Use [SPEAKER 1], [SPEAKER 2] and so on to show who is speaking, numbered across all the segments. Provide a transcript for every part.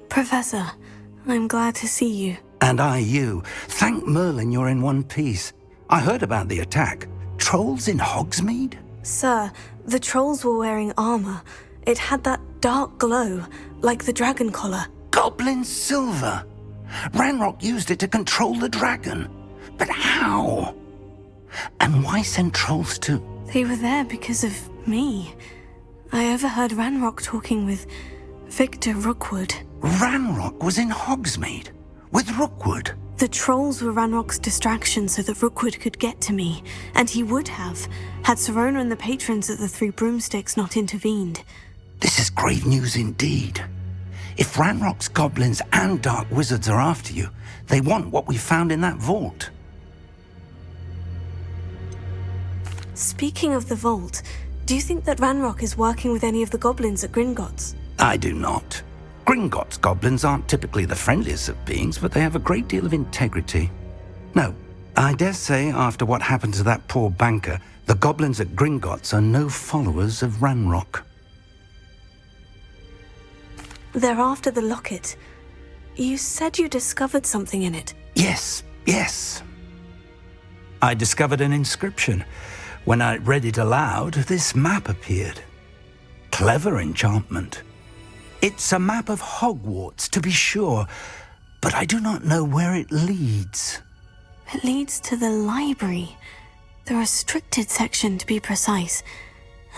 [SPEAKER 1] Professor, I'm glad to see you.
[SPEAKER 2] And I you. Thank Merlin you're in one piece. I heard about the attack. Trolls in Hogsmeade?
[SPEAKER 1] Sir, the trolls were wearing armor. It had that dark glow, like the dragon collar.
[SPEAKER 2] Goblin silver! Ranrock used it to control the dragon. But how? And why send trolls to...
[SPEAKER 1] They were there because of me. I overheard Ranrock talking with Victor Rookwood.
[SPEAKER 2] Ranrock was in Hogsmeade? With Rookwood?
[SPEAKER 1] The trolls were Ranrock's distraction so that Rookwood could get to me, and he would have, had Serona and the patrons at the Three Broomsticks not intervened.
[SPEAKER 2] This is grave news indeed. If Ranrock's goblins and dark wizards are after you, they want what we found in that vault.
[SPEAKER 1] Speaking of the vault, do you think that Ranrock is working with any of the goblins at Gringotts?
[SPEAKER 2] I do not. Gringotts goblins aren't typically the friendliest of beings, but they have a great deal of integrity. No, I dare say after what happened to that poor banker, the goblins at Gringotts are no followers of Ranrock.
[SPEAKER 1] They're after the locket. You said you discovered something in it.
[SPEAKER 2] Yes. I discovered an inscription. When I read it aloud, this map appeared. Clever enchantment. It's a map of Hogwarts, to be sure, but I do not know where it leads.
[SPEAKER 1] It leads to the library. The restricted section, to be precise,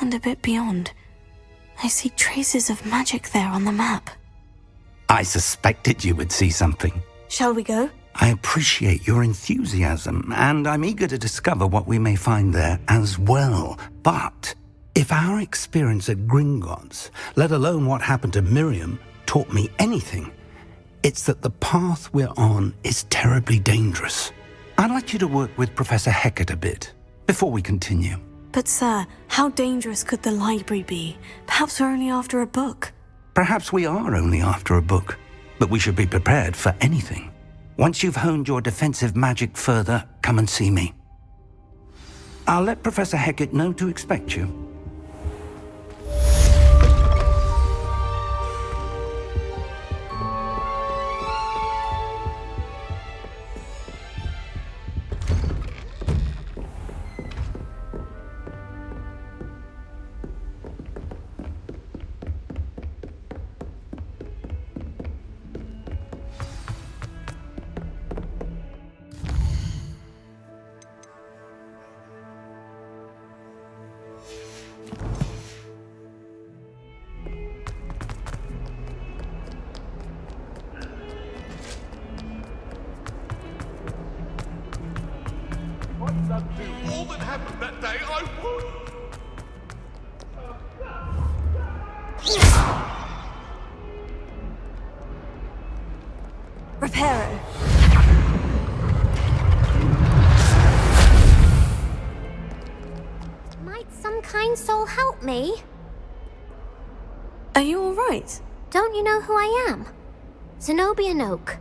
[SPEAKER 1] and a bit beyond. I see traces of magic there on the map.
[SPEAKER 2] I suspected you would see something.
[SPEAKER 1] Shall we go?
[SPEAKER 2] I appreciate your enthusiasm, and I'm eager to discover what we may find there as well. But if our experience at Gringotts, let alone what happened to Miriam, taught me anything, it's that the path we're on is terribly dangerous. I'd like you to work with Professor Hecat a bit before we continue.
[SPEAKER 1] But sir, how dangerous could the library be? Perhaps we're only after a book.
[SPEAKER 2] Perhaps we are only after a book, but we should be prepared for anything. Once you've honed your defensive magic further, come and see me. I'll let Professor Hecat know to expect you.
[SPEAKER 3] All that happened that day,
[SPEAKER 1] Reparo.
[SPEAKER 4] Might some kind soul help me?
[SPEAKER 1] Are you all right?
[SPEAKER 4] Don't you know who I am? Zenobia Noak,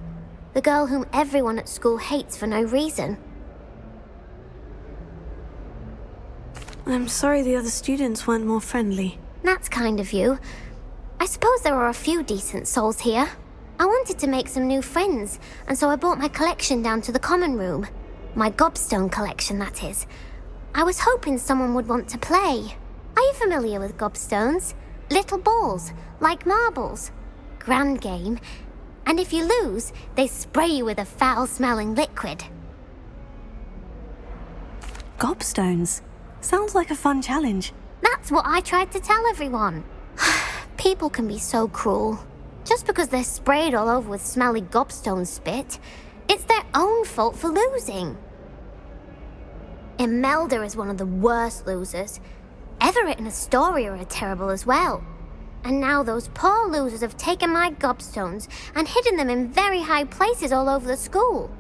[SPEAKER 4] the girl whom everyone at school hates for no reason.
[SPEAKER 1] I'm sorry the other students weren't more friendly.
[SPEAKER 4] That's kind of you. I suppose there are a few decent souls here. I wanted to make some new friends, and so I brought my collection down to the common room. My gobstone collection, that is. I was hoping someone would want to play. Are you familiar with gobstones? Little balls, like marbles. Grand game. And if you lose, they spray you with a foul-smelling liquid.
[SPEAKER 1] Gobstones? Sounds like a fun challenge.
[SPEAKER 4] That's what I tried to tell everyone. People can be so cruel. Just because they're sprayed all over with smelly gobstone spit, it's their own fault for losing. Imelda is one of the worst losers. Everett and Astoria are terrible as well. And now those poor losers have taken my gobstones and hidden them in very high places all over the school.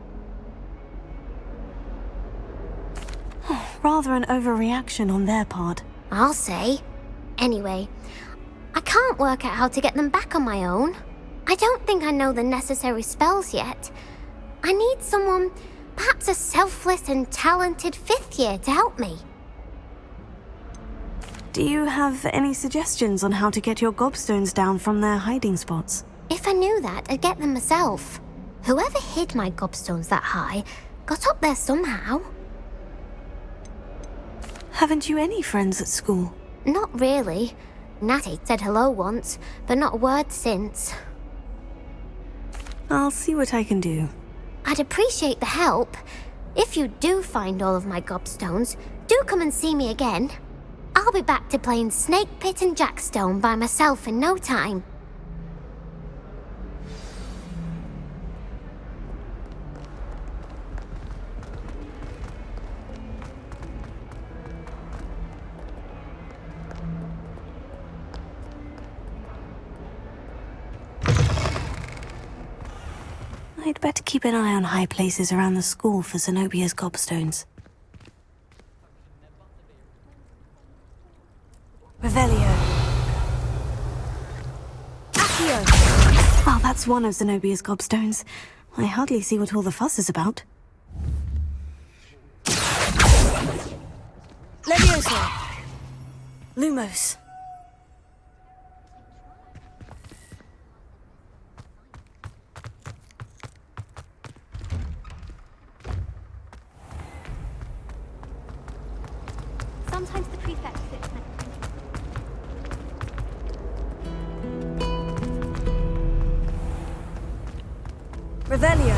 [SPEAKER 1] Rather an overreaction on their part.
[SPEAKER 4] I'll say. Anyway, I can't work out how to get them back on my own. I don't think I know the necessary spells yet. I need someone, perhaps a selfless and talented fifth year to help me.
[SPEAKER 1] Do you have any suggestions on how to get your gobstones down from their hiding spots?
[SPEAKER 4] If I knew that, I'd get them myself. Whoever hid my gobstones that high got up there somehow.
[SPEAKER 1] Haven't you any friends at school?
[SPEAKER 4] Not really. Natty said hello once, but not a word since.
[SPEAKER 1] I'll see what I can do.
[SPEAKER 4] I'd appreciate the help. If you do find all of my gobstones, do come and see me again. I'll be back to playing Snake Pit and Jackstone by myself in no time.
[SPEAKER 1] I'd better keep an eye on high places around the school for Zenobia's gobstones. Revelio. Accio! Oh, that's one of Zenobia's gobstones. I hardly see what all the fuss is about. Levioso! Lumos.
[SPEAKER 4] Sometimes the prefect sits next.
[SPEAKER 1] Revelio.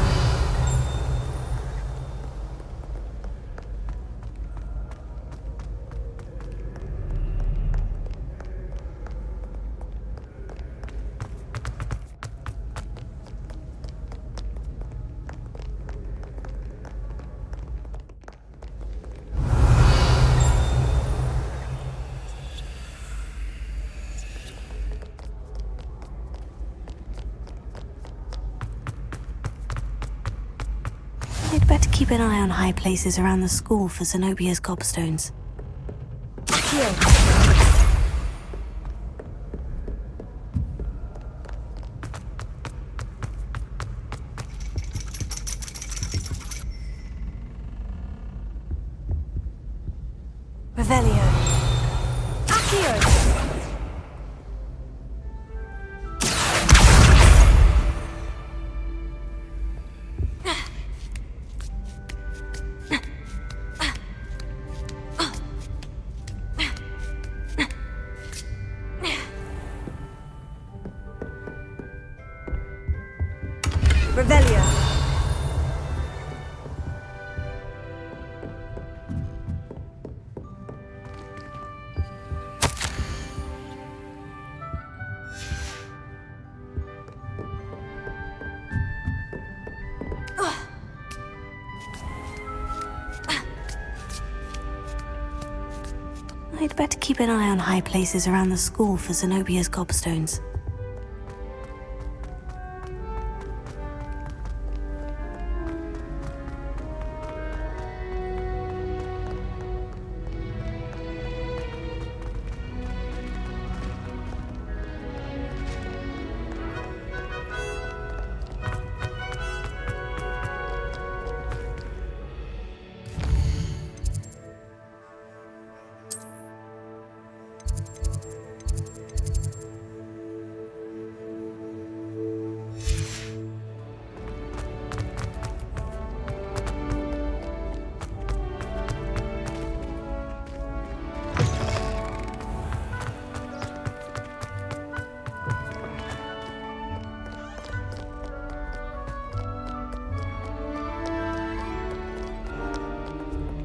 [SPEAKER 1] I'd better keep an eye on high places around the school for Zenobia's gobstones. Revelio. Accio! Revelio. I'd better keep an eye on high places around the school for Zenobia's gobstones.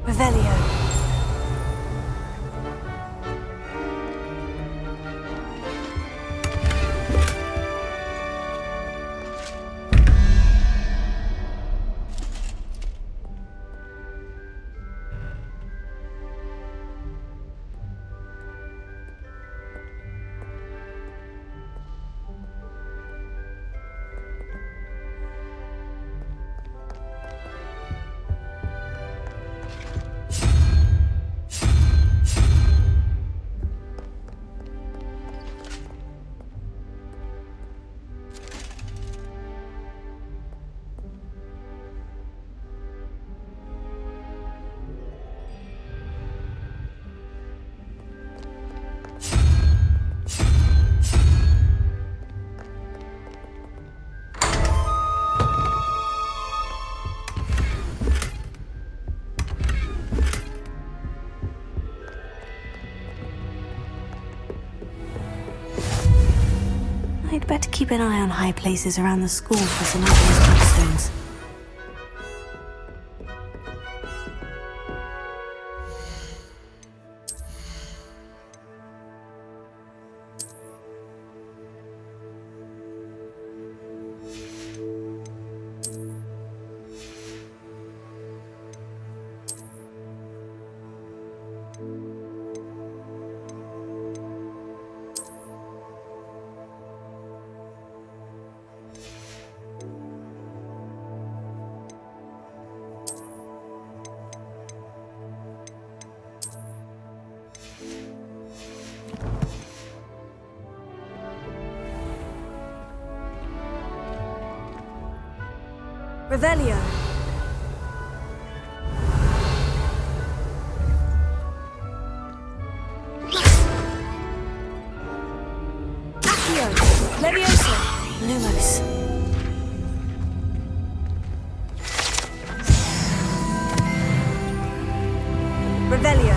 [SPEAKER 1] Revelio. better keep an eye on high places around the school for some obvious gobstones.
[SPEAKER 5] Revelio. Accio. Leviosa.
[SPEAKER 1] Lumos.
[SPEAKER 5] Revelio.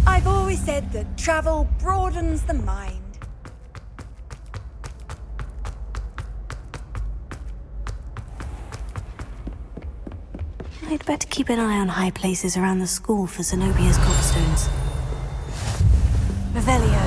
[SPEAKER 5] I've always said that travel broadens the mind.
[SPEAKER 1] I'd better keep an eye on high places around the school for Zenobia's gobstones.
[SPEAKER 5] Revelio.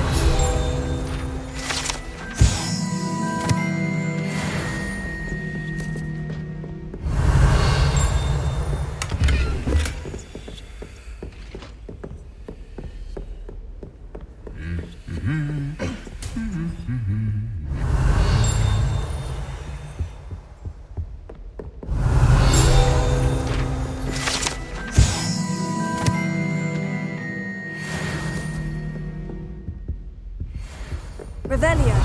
[SPEAKER 5] Revelio.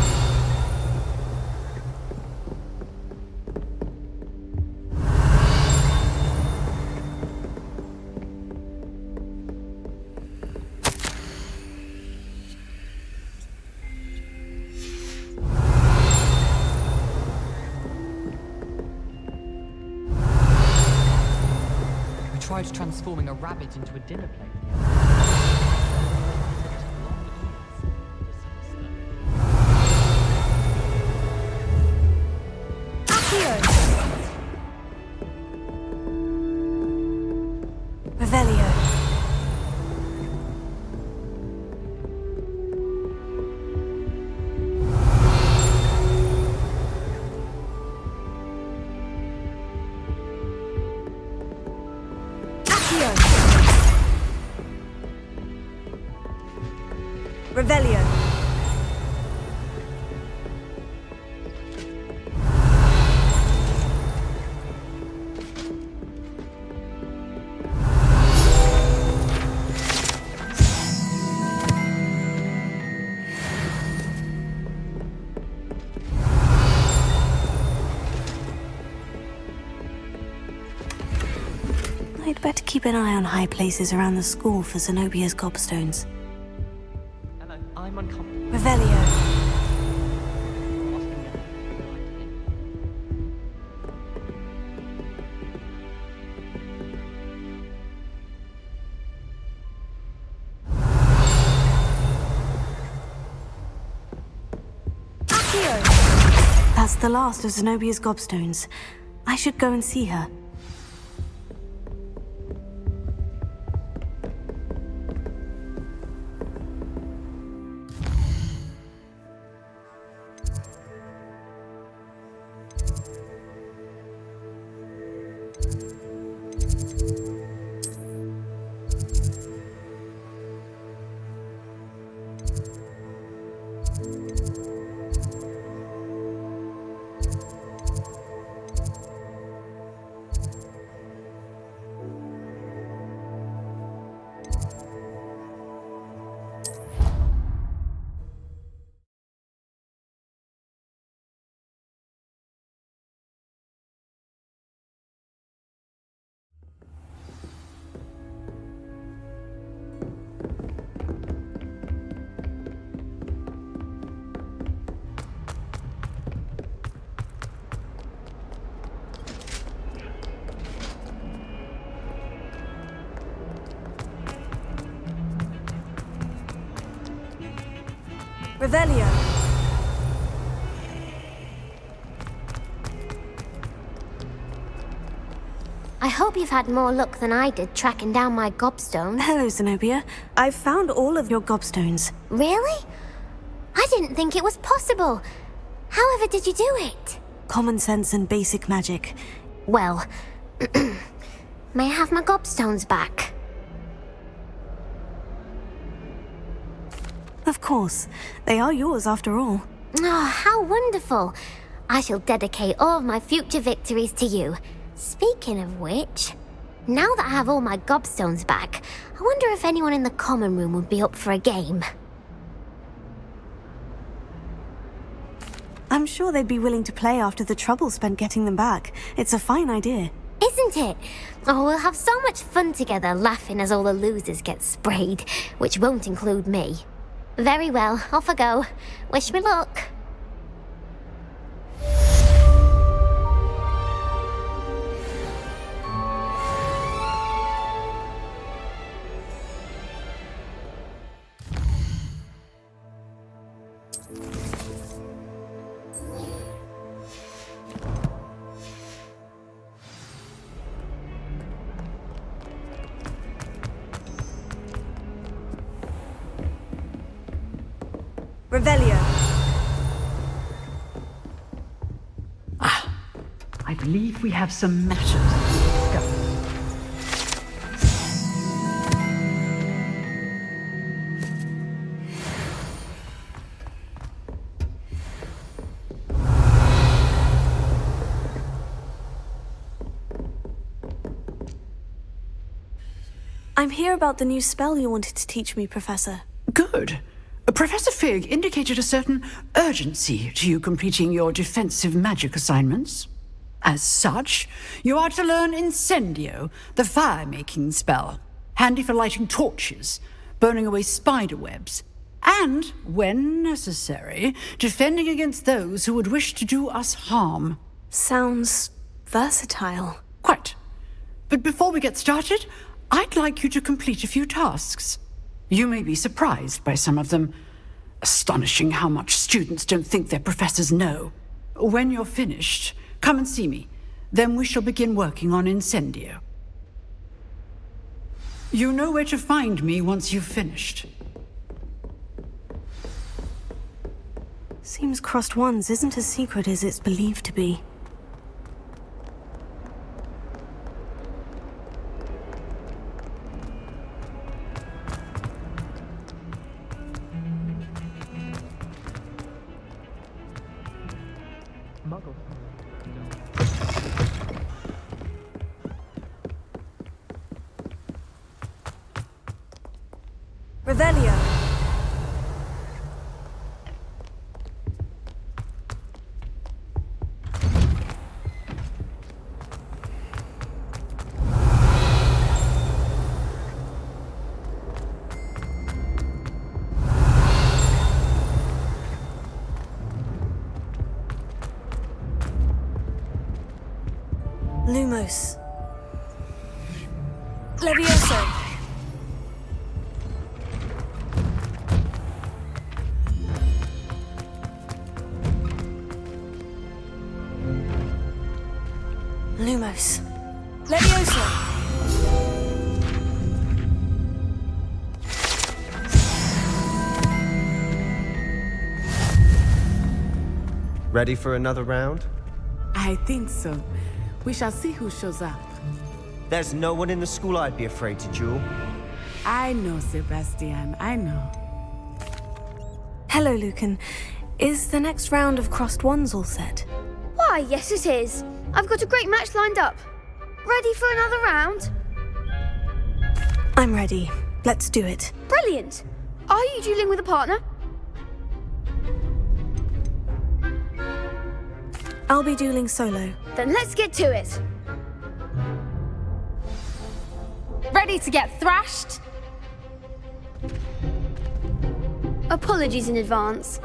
[SPEAKER 6] We tried transforming a rabbit into a dinner plate.
[SPEAKER 5] Revelio. Accio. Revelio.
[SPEAKER 1] I'd better keep an eye on high places around the school for Zenobia's gobstones.
[SPEAKER 6] Hello, I'm uncomfortable.
[SPEAKER 5] Revelio.
[SPEAKER 6] Asking them to like him.
[SPEAKER 1] That's the last of Zenobia's gobstones. I should go and see her.
[SPEAKER 5] Revelio.
[SPEAKER 4] I hope you've had more luck than I did tracking down my gobstones.
[SPEAKER 1] Hello, Zenobia. I've found all of your gobstones.
[SPEAKER 4] Really? I didn't think it was possible. However did you do it?
[SPEAKER 1] Common sense and basic magic.
[SPEAKER 4] Well, may I have my gobstones back?
[SPEAKER 1] Of course. They are yours after all.
[SPEAKER 4] Oh, how wonderful. I shall dedicate all of my future victories to you. Speaking of which, now that I have all my gobstones back, I wonder if anyone in the common room would be up for a game.
[SPEAKER 1] I'm sure they'd be willing to play after the trouble spent getting them back. It's a fine idea.
[SPEAKER 4] Isn't it? Oh, we'll have so much fun together laughing as all the losers get sprayed, which won't include me. Very well, off I go. Wish me luck.
[SPEAKER 5] Revelio.
[SPEAKER 7] I believe we have some matters to discuss.
[SPEAKER 1] I'm here about the new spell you wanted to teach me, Professor.
[SPEAKER 7] Good. Professor Fig indicated a certain urgency to you completing your defensive magic assignments. As such, you are to learn Incendio, the fire-making spell, handy for lighting torches, burning away spider webs, and, when necessary, defending against those who would wish to do us harm.
[SPEAKER 1] Sounds versatile.
[SPEAKER 7] Quite. But before we get started, I'd like you to complete a few tasks. You may be surprised by some of them. Astonishing how much students don't think their professors know. When you're finished, come and see me. Then we shall begin working on Incendio. You know where to find me once you've finished.
[SPEAKER 1] Seems crossed ones isn't as secret as it's believed to be.
[SPEAKER 6] Muggle.
[SPEAKER 5] Revelio.
[SPEAKER 1] Lumos.
[SPEAKER 5] Levioso.
[SPEAKER 1] Lumos.
[SPEAKER 5] Levioso.
[SPEAKER 8] Ready for another round?
[SPEAKER 9] I think so. We shall see who shows up.
[SPEAKER 8] There's no one in the school I'd be afraid to duel.
[SPEAKER 9] I know, Sebastian, I know.
[SPEAKER 1] Hello, Lucan. Is the next round of Crossed Ones all set?
[SPEAKER 10] Why, yes it is. I've got a great match lined up. Ready for another round?
[SPEAKER 1] I'm ready. Let's do it.
[SPEAKER 10] Brilliant. Are you dueling with a partner?
[SPEAKER 1] I'll be dueling solo.
[SPEAKER 10] Then let's get to it.
[SPEAKER 11] Ready to get thrashed?
[SPEAKER 10] Apologies in advance.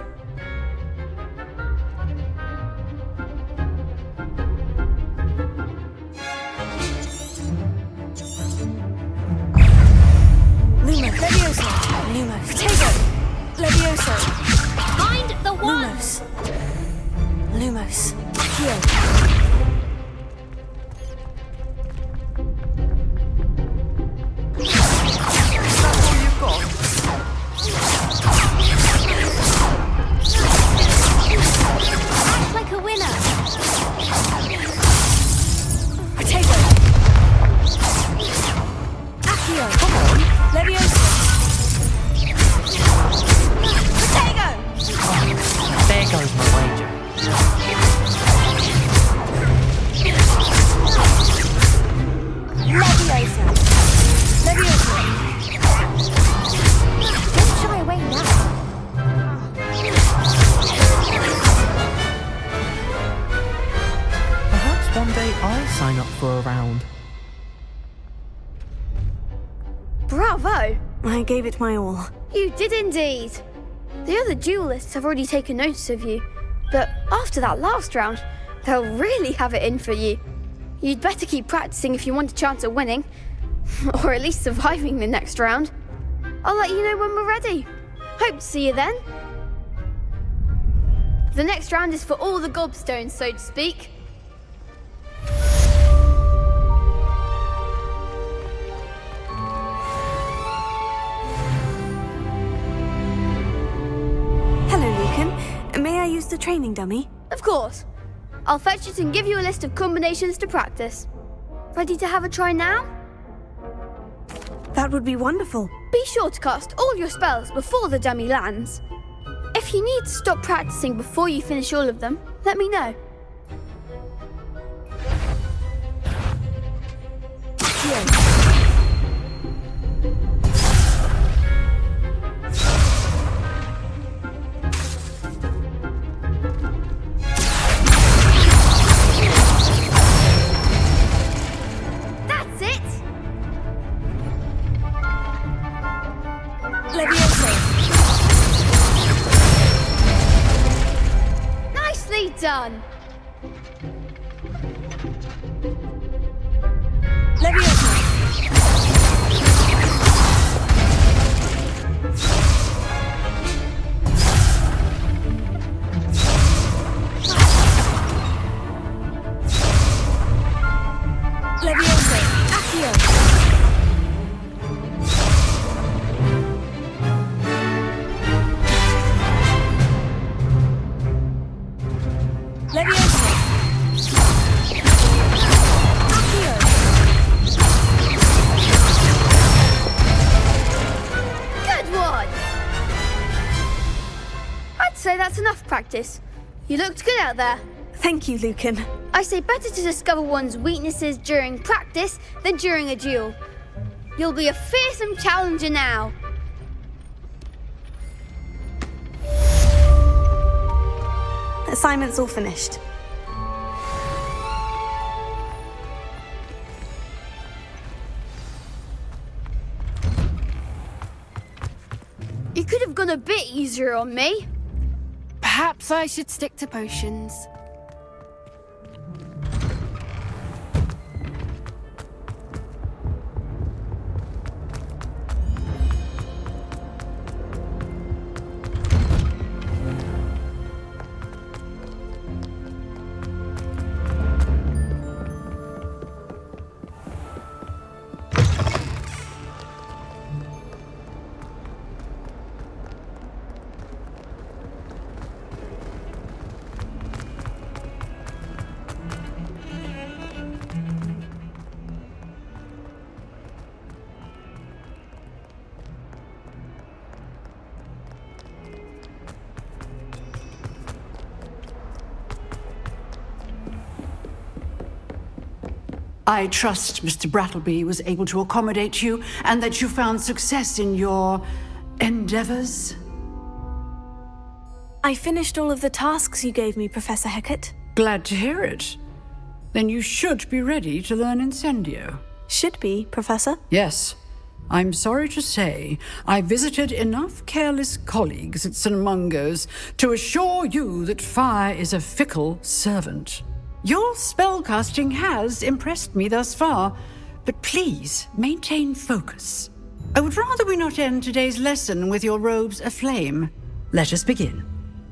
[SPEAKER 1] Lumos.
[SPEAKER 5] Levioso.
[SPEAKER 1] Lumos.
[SPEAKER 5] Protego. Levioso.
[SPEAKER 10] Find the one!
[SPEAKER 1] Lumos. Lumos.
[SPEAKER 10] Act like a winner.
[SPEAKER 5] Protego. Accio. Come on. Levioso. Protego.
[SPEAKER 6] There goes my wager.
[SPEAKER 5] Levioso. Levioso.
[SPEAKER 10] Don't shy away now.
[SPEAKER 6] Perhaps one day I'll sign up for a round.
[SPEAKER 10] Bravo!
[SPEAKER 1] I gave it my all.
[SPEAKER 10] You did indeed. The other duelists have already taken notice of you, but after that last round, they'll really have it in for you. You'd better keep practicing if you want a chance at winning, or at least surviving the next round. I'll let you know when we're ready. Hope to see you then. The next round is for all the gobstones, so to speak.
[SPEAKER 1] Hello, Lucan. May I use the training dummy?
[SPEAKER 10] Of course. I'll fetch it and give you a list of combinations to practice. Ready to have a try now?
[SPEAKER 1] That would be wonderful.
[SPEAKER 10] Be sure to cast all your spells before the dummy lands. If you need to stop practicing before you finish all of them, let me know. That's it!
[SPEAKER 5] Levioso.
[SPEAKER 10] Nicely done!
[SPEAKER 5] Levioso. Levioso. Accio. Levioso. Accio.
[SPEAKER 10] Good one! I'd say that's enough practice. You looked good out there.
[SPEAKER 1] Thank you, Lucan.
[SPEAKER 10] I say better to discover one's weaknesses during practice than during a duel. You'll be a fearsome challenger now.
[SPEAKER 1] Assignment's all finished.
[SPEAKER 10] You could have gone a bit easier on me.
[SPEAKER 11] Perhaps I should stick to potions.
[SPEAKER 7] I trust Mr. Brattleby was able to accommodate you and that you found success in your endeavors.
[SPEAKER 1] I finished all of the tasks you gave me, Professor Hecat.
[SPEAKER 7] Glad to hear it. Then you should be ready to learn Incendio.
[SPEAKER 1] Should be, Professor?
[SPEAKER 7] Yes. I'm sorry to say, I visited enough careless colleagues at St. Mungo's to assure you that fire is a fickle servant. Your spellcasting has impressed me thus far, but please maintain focus. I would rather we not end today's lesson with your robes aflame. Let us begin.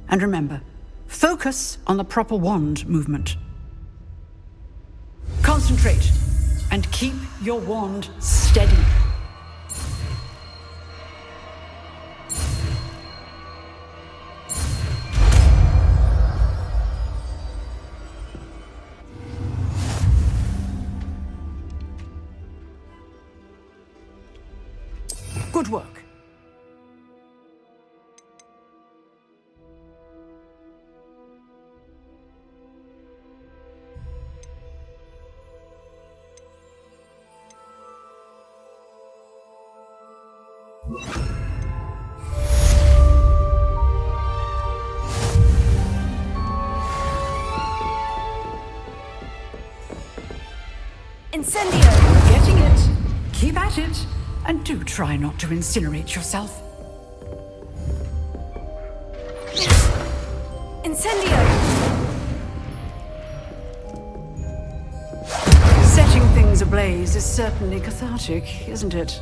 [SPEAKER 7] And remember, focus on the proper wand movement. Concentrate and keep your wand steady. Good work.
[SPEAKER 1] Incendio!
[SPEAKER 7] You're getting it. Keep at it. And do try not to incinerate yourself.
[SPEAKER 1] Incendio!
[SPEAKER 7] Setting things ablaze is certainly cathartic, isn't it?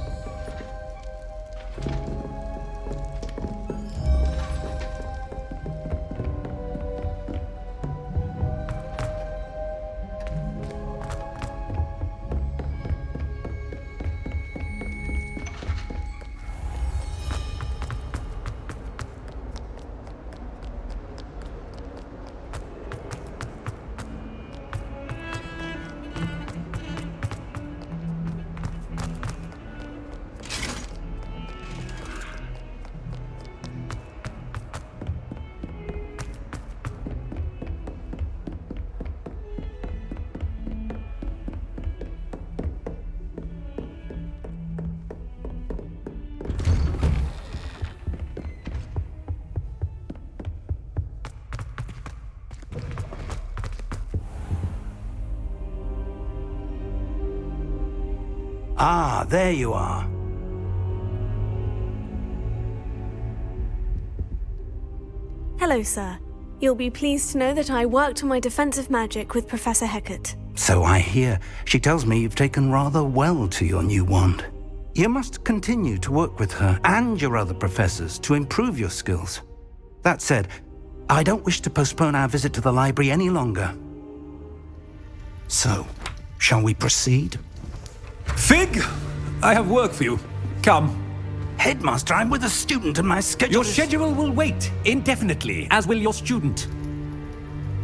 [SPEAKER 2] Ah, there you are.
[SPEAKER 1] Hello, sir. You'll be pleased to know that I worked on my defensive magic with Professor Hecat.
[SPEAKER 2] So I hear. She tells me you've taken rather well to your new wand. You must continue to work with her and your other professors to improve your skills. That said, I don't wish to postpone our visit to the library any longer. So, shall we proceed?
[SPEAKER 12] Fig! I have work for you. Come.
[SPEAKER 2] Headmaster, I'm with a student and my schedule
[SPEAKER 12] Your schedule will wait indefinitely, as will your student.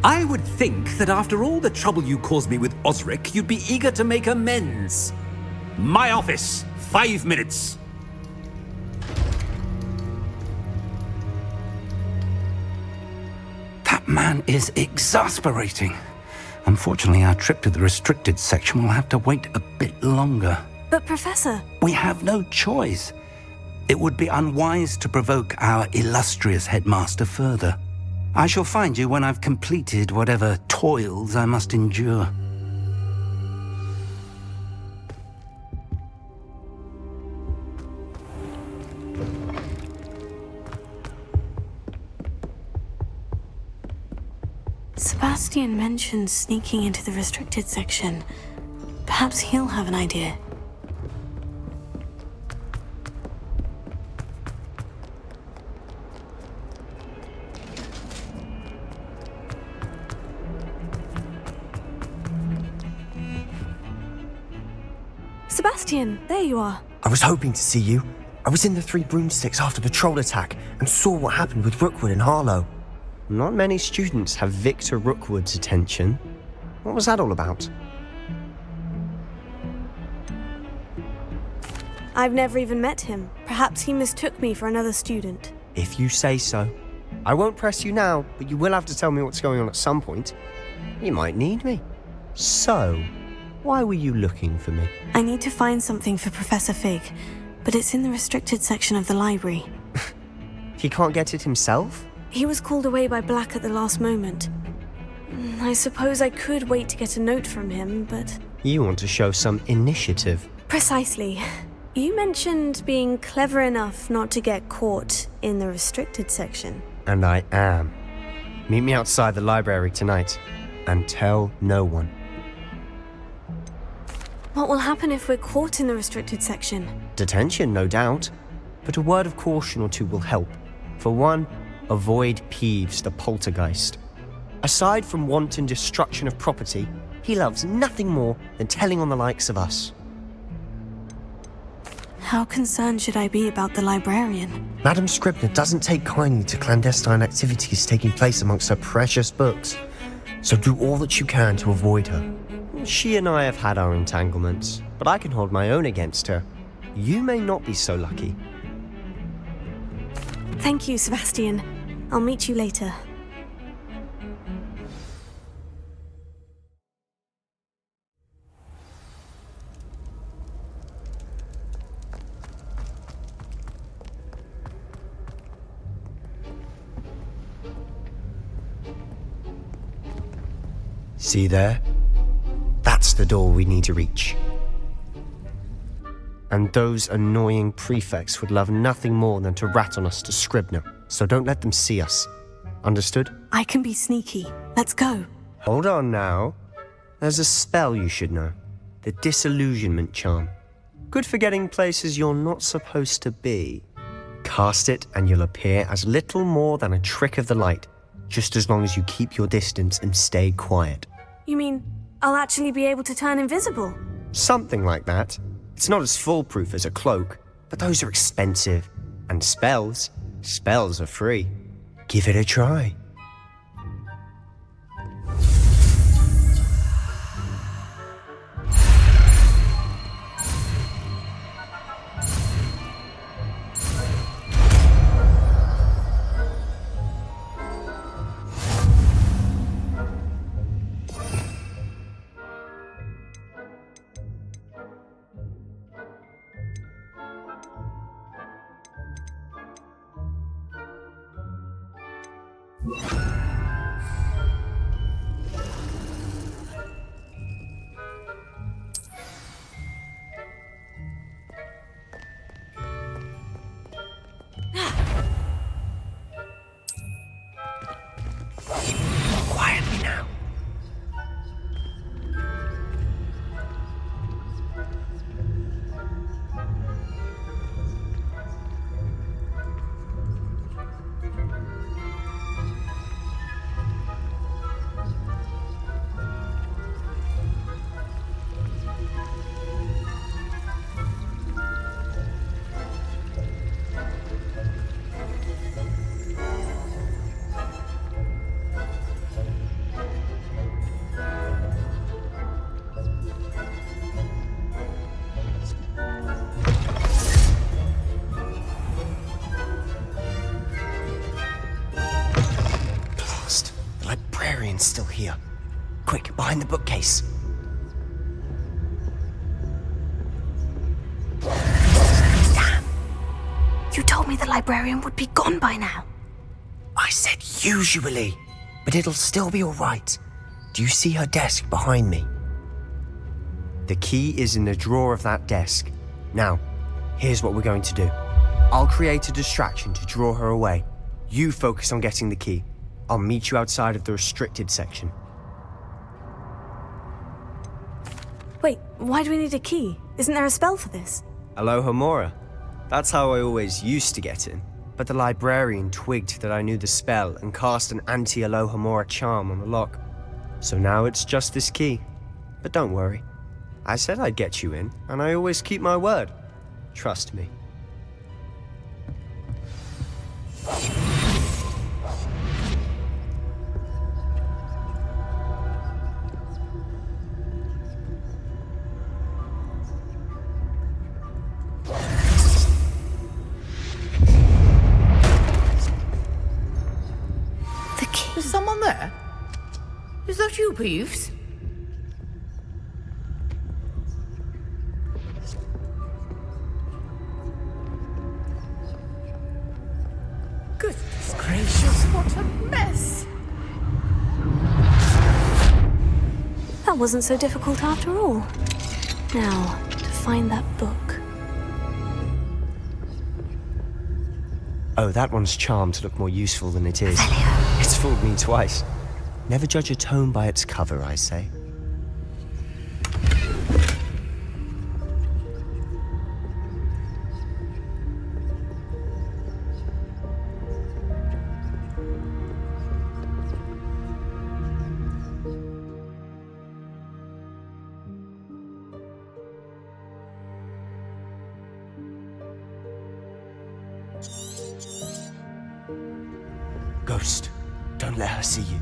[SPEAKER 12] I would think that after all the trouble you caused me with Osric, you'd be eager to make amends. My office, 5 minutes.
[SPEAKER 2] That man is exasperating. Unfortunately, our trip to the restricted section will have to wait a bit longer.
[SPEAKER 1] But, Professor...
[SPEAKER 2] We have no choice. It would be unwise to provoke our illustrious headmaster further. I shall find you when I've completed whatever toils I must endure.
[SPEAKER 1] Sebastian mentioned sneaking into the restricted section. Perhaps he'll have an idea. Sebastian, there you are.
[SPEAKER 13] I was hoping to see you. I was in the Three Broomsticks after the troll attack and saw what happened with Rookwood and Harlow.
[SPEAKER 8] Not many students have Victor Rookwood's attention. What was that all about?
[SPEAKER 1] I've never even met him. Perhaps he mistook me for another student.
[SPEAKER 8] If you say so. I won't press you now, but you will have to tell me what's going on at some point. You might need me. So, Why were you looking for me?
[SPEAKER 1] I need to find something for Professor Fig, but it's in the restricted section of the library.
[SPEAKER 8] He can't get it himself?
[SPEAKER 1] He was called away by Black at the last moment. I suppose I could wait to get a note from him, but...
[SPEAKER 8] You want to show some initiative.
[SPEAKER 1] Precisely. You mentioned being clever enough not to get caught in the restricted section.
[SPEAKER 8] And I am. Meet me outside the library tonight, and tell no one.
[SPEAKER 1] What will happen if we're caught in the restricted section?
[SPEAKER 8] Detention, no doubt. But a word of caution or two will help. For one, avoid Peeves the poltergeist. Aside from wanton destruction of property, he loves nothing more than telling on the likes of us.
[SPEAKER 1] How concerned should I be about the librarian?
[SPEAKER 13] Madam Scribner doesn't take kindly to clandestine activities taking place amongst her precious books, so do all that you can to avoid her.
[SPEAKER 8] She and I have had our entanglements, but I can hold my own against her. You may not be so lucky.
[SPEAKER 1] Thank you, Sebastian. I'll meet you later.
[SPEAKER 13] See there? That's the door we need to reach.
[SPEAKER 8] And those annoying prefects would love nothing more than to rat on us to Scribner, so don't let them see us. Understood?
[SPEAKER 1] I can be sneaky. Let's go.
[SPEAKER 8] Hold on now. There's a spell you should know. The Disillusionment Charm. Good for getting places you're not supposed to be. Cast it and you'll appear as little more than a trick of the light, just as long as you keep your distance and stay quiet.
[SPEAKER 1] You mean I'll actually be able to turn invisible?
[SPEAKER 8] Something like that. It's not as foolproof as a cloak, but those are expensive. And spells are free.
[SPEAKER 13] Give it a try. Quietly now. Still here. Quick, behind the bookcase.
[SPEAKER 1] Damn! You told me the librarian would be gone by now.
[SPEAKER 13] I said usually, but it'll still be all right. Do you see her desk behind me?
[SPEAKER 8] The key is in the drawer of that desk. Now, here's what we're going to do. I'll create a distraction to draw her away. You focus on getting the key. I'll meet you outside of the restricted section.
[SPEAKER 1] Wait, why do we need a key? Isn't there a spell for this?
[SPEAKER 8] Alohomora. That's how I always used to get in. But the librarian twigged that I knew the spell and cast an anti-Alohomora charm on the lock. So now it's just this key. But don't worry. I said I'd get you in, and I always keep my word. Trust me.
[SPEAKER 9] Is someone there? Is that you, Peeves? Goodness gracious, what a mess!
[SPEAKER 1] That wasn't so difficult after all. Now, to find that book.
[SPEAKER 8] Oh, that one's charmed to look more useful than it is. It's fooled me twice. Never judge a tome by its cover, I say. Ghost, don't let her see you.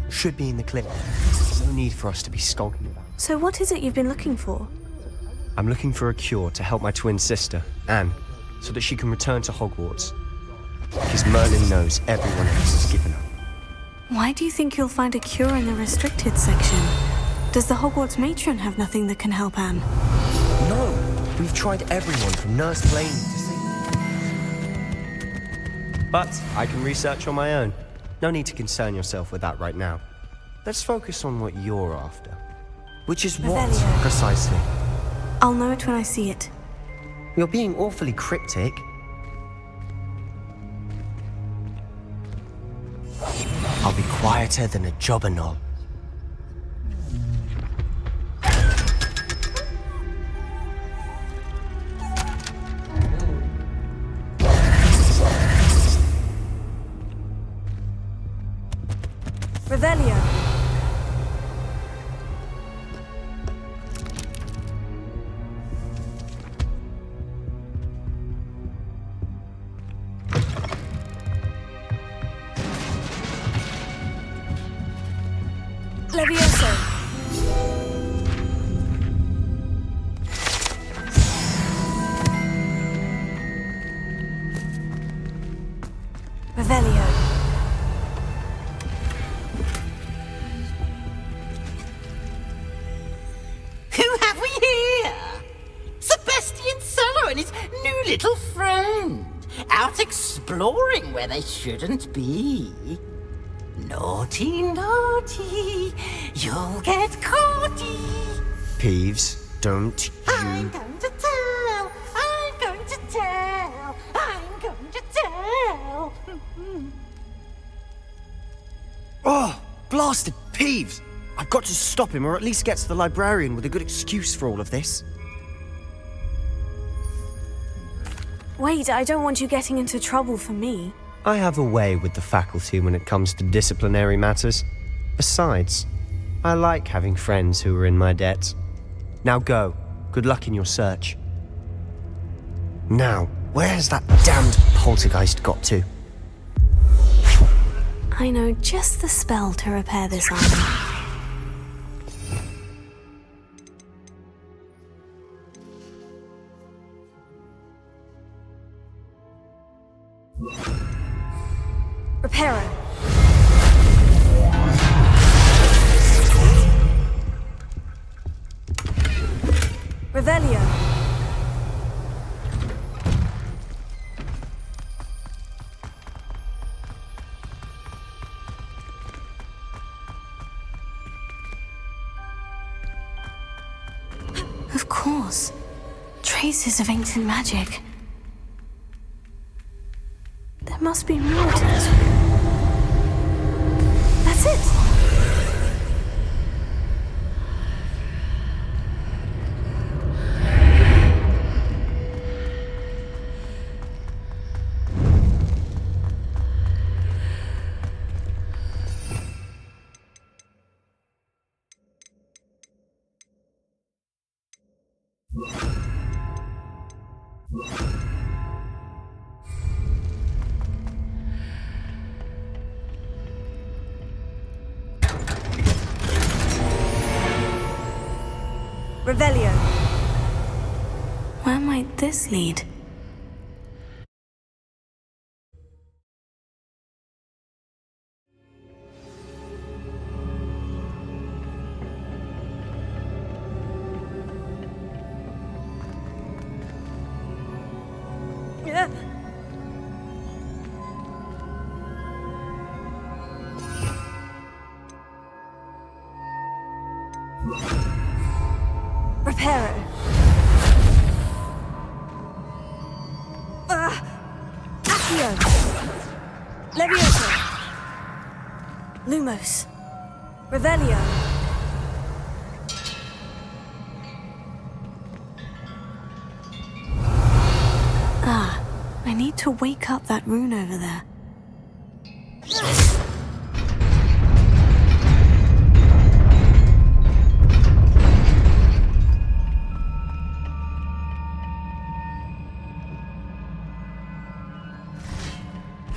[SPEAKER 8] Should be in the clip. No need for us to be skulking about.
[SPEAKER 1] So what is it you've been looking for?
[SPEAKER 8] I'm looking for a cure to help my twin sister, Anne, so that she can return to Hogwarts. Because Merlin knows everyone else has given up.
[SPEAKER 1] Why do you think you'll find a cure in the restricted section? Does the Hogwarts matron have nothing that can help Anne?
[SPEAKER 8] No! We've tried everyone from Nurse Blaney to see. But I can research on my own. No need to concern yourself with that right now. Let's focus on what you're after. Which is what,
[SPEAKER 1] Revelio.
[SPEAKER 8] precisely?
[SPEAKER 1] I'll know it when I see it.
[SPEAKER 8] You're being awfully cryptic. I'll be quieter than a jobberknoll.
[SPEAKER 1] Revelio. Levioso. Revelio.
[SPEAKER 14] And his new little friend, out exploring where they shouldn't be. Naughty, naughty, you'll get caughty.
[SPEAKER 8] Peeves, don't
[SPEAKER 14] I'm going to tell, I'm going to tell, I'm going to tell.
[SPEAKER 8] Oh, blasted Peeves! I've got to stop him, or at least get to the librarian with a good excuse for all of this.
[SPEAKER 1] Wait, I don't want you getting into trouble for me.
[SPEAKER 8] I have a way with the faculty when it comes to disciplinary matters. Besides, I like having friends who are in my debt. Now go. Good luck in your search. Now, where's that damned poltergeist got to?
[SPEAKER 1] I know just the spell to repair this armor. Reparo. Revelio. Of course. Traces of ancient magic. There must be more to this. That's it!
[SPEAKER 5] Revelio.
[SPEAKER 1] Where might this lead?
[SPEAKER 5] Reparo. Accio. Levioso. Lumos. Revelio.
[SPEAKER 1] Ah, I need to wake up that rune over there.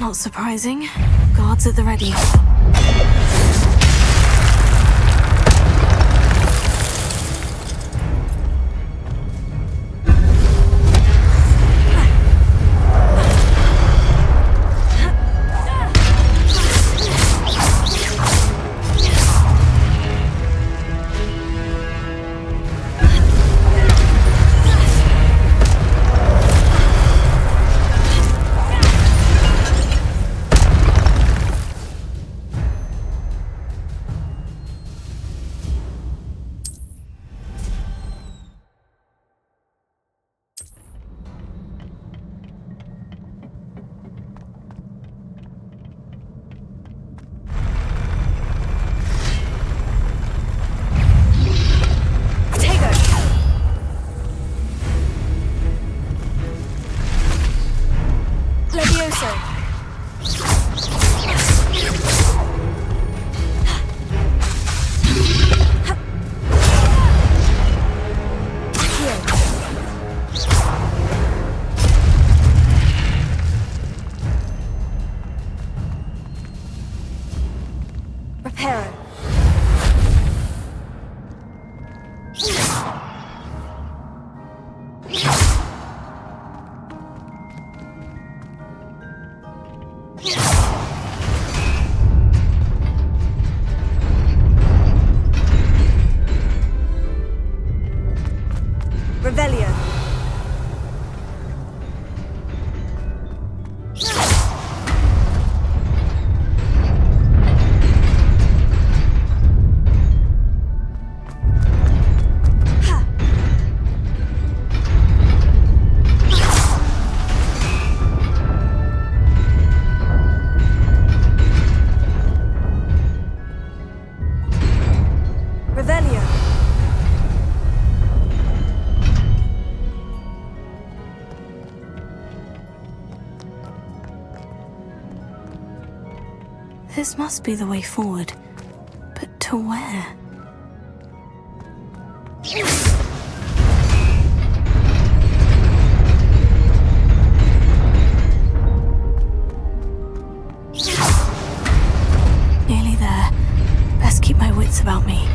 [SPEAKER 1] Not surprising. Guards at the ready.
[SPEAKER 5] Revelio. Revelio.
[SPEAKER 1] This must be the way forward. But to where? Nearly there. Best keep my wits about me.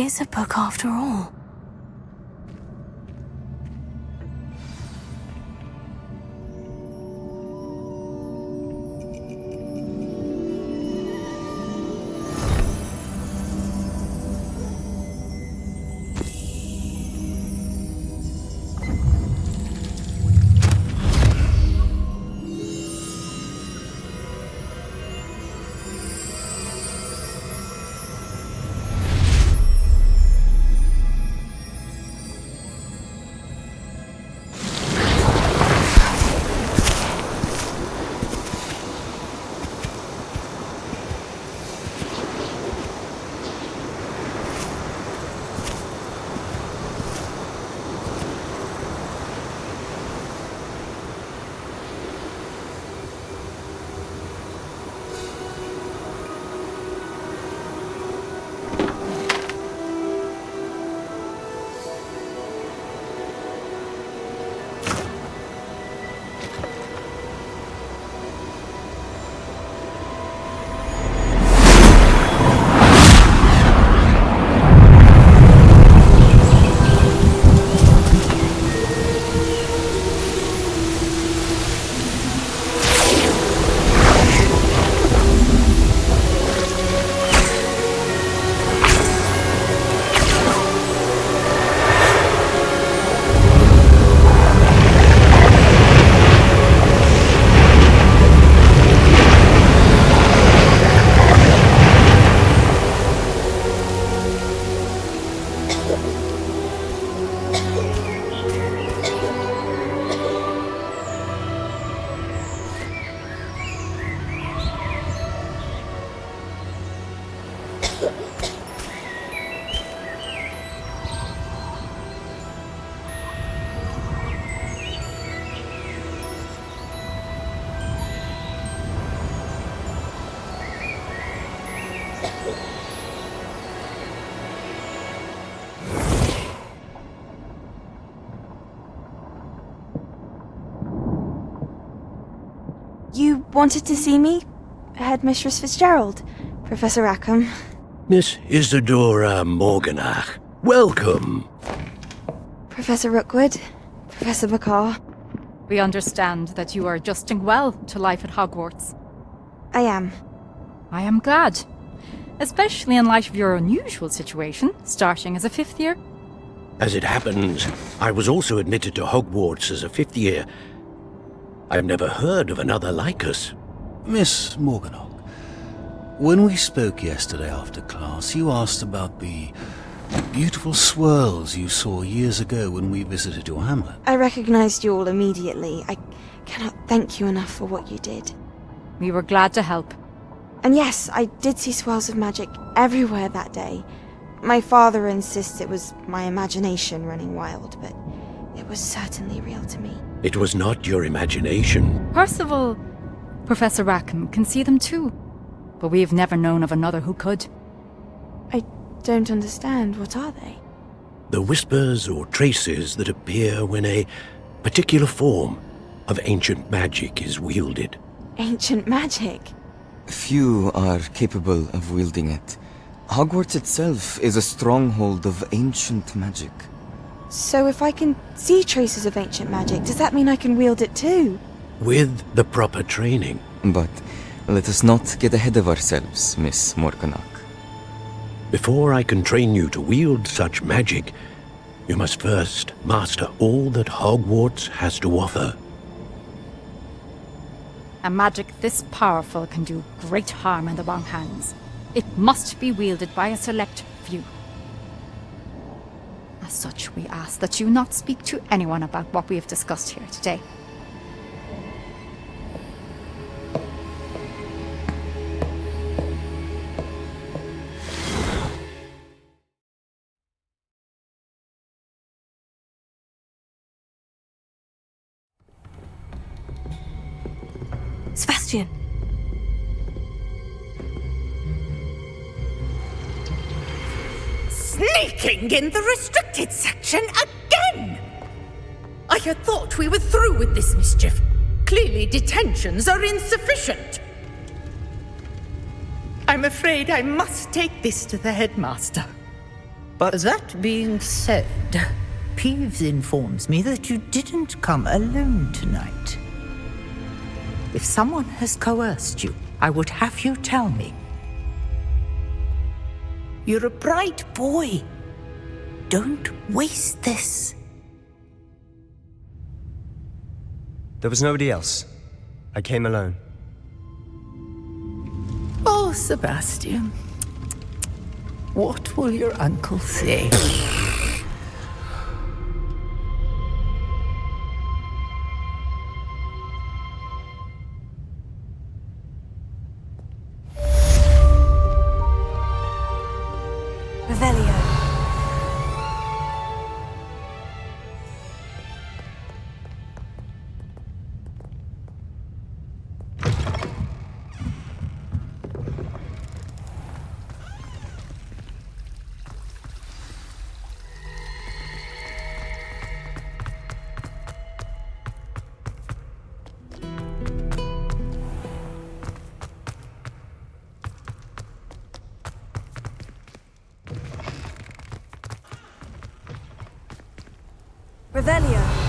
[SPEAKER 1] is a book after all.
[SPEAKER 15] You wanted to see me? Headmistress Fitzgerald? Professor Rackham?
[SPEAKER 16] Miss Isadora Morganach, welcome.
[SPEAKER 15] Professor Rookwood? Professor Bakar?
[SPEAKER 11] We understand that you are adjusting well to life at Hogwarts.
[SPEAKER 15] I am.
[SPEAKER 11] I am glad. Especially in light of your unusual situation, starting as a 5th year.
[SPEAKER 16] As it happens, I was also admitted to Hogwarts as a 5th year. I've never heard of another like us.
[SPEAKER 17] Miss Morganach, when we spoke yesterday after class, you asked about the beautiful swirls you saw years ago when we visited your hamlet.
[SPEAKER 15] I recognized you all immediately. I cannot thank you enough for what you did.
[SPEAKER 11] We were glad to help.
[SPEAKER 15] And yes, I did see swirls of magic everywhere that day. My father insists it was my imagination running wild, but it was certainly real to me.
[SPEAKER 16] It was not your imagination.
[SPEAKER 11] Percival, Professor Rackham can see them too, but we've never known of another who could.
[SPEAKER 15] I don't understand. What are they?
[SPEAKER 16] The whispers or traces that appear when a particular form of ancient magic is wielded.
[SPEAKER 15] Ancient magic?
[SPEAKER 18] Few are capable of wielding it. Hogwarts itself is a stronghold of ancient magic.
[SPEAKER 15] So if I can see traces of ancient magic, does that mean I can wield it too?
[SPEAKER 16] With the proper training.
[SPEAKER 18] But let us not get ahead of ourselves, Miss Morganach.
[SPEAKER 16] Before I can train you to wield such magic, you must first master all that Hogwarts has to offer.
[SPEAKER 11] A magic this powerful can do great harm in the wrong hands. It must be wielded by a select few. As such, we ask that you not speak to anyone about what we have discussed here today.
[SPEAKER 1] Sebastian!
[SPEAKER 5] Sneaking in the restricted section again! I had thought we were through with this mischief. Clearly detentions are insufficient. I'm afraid I must take this to the headmaster.
[SPEAKER 8] But
[SPEAKER 5] that being said, Peeves informs me that you didn't come alone tonight. If someone has coerced you, I would have you tell me. You're a bright boy. Don't waste this.
[SPEAKER 8] there was nobody else. I came alone.
[SPEAKER 5] Oh, Sebastian. What will your uncle say?
[SPEAKER 1] Revelio. Revelio.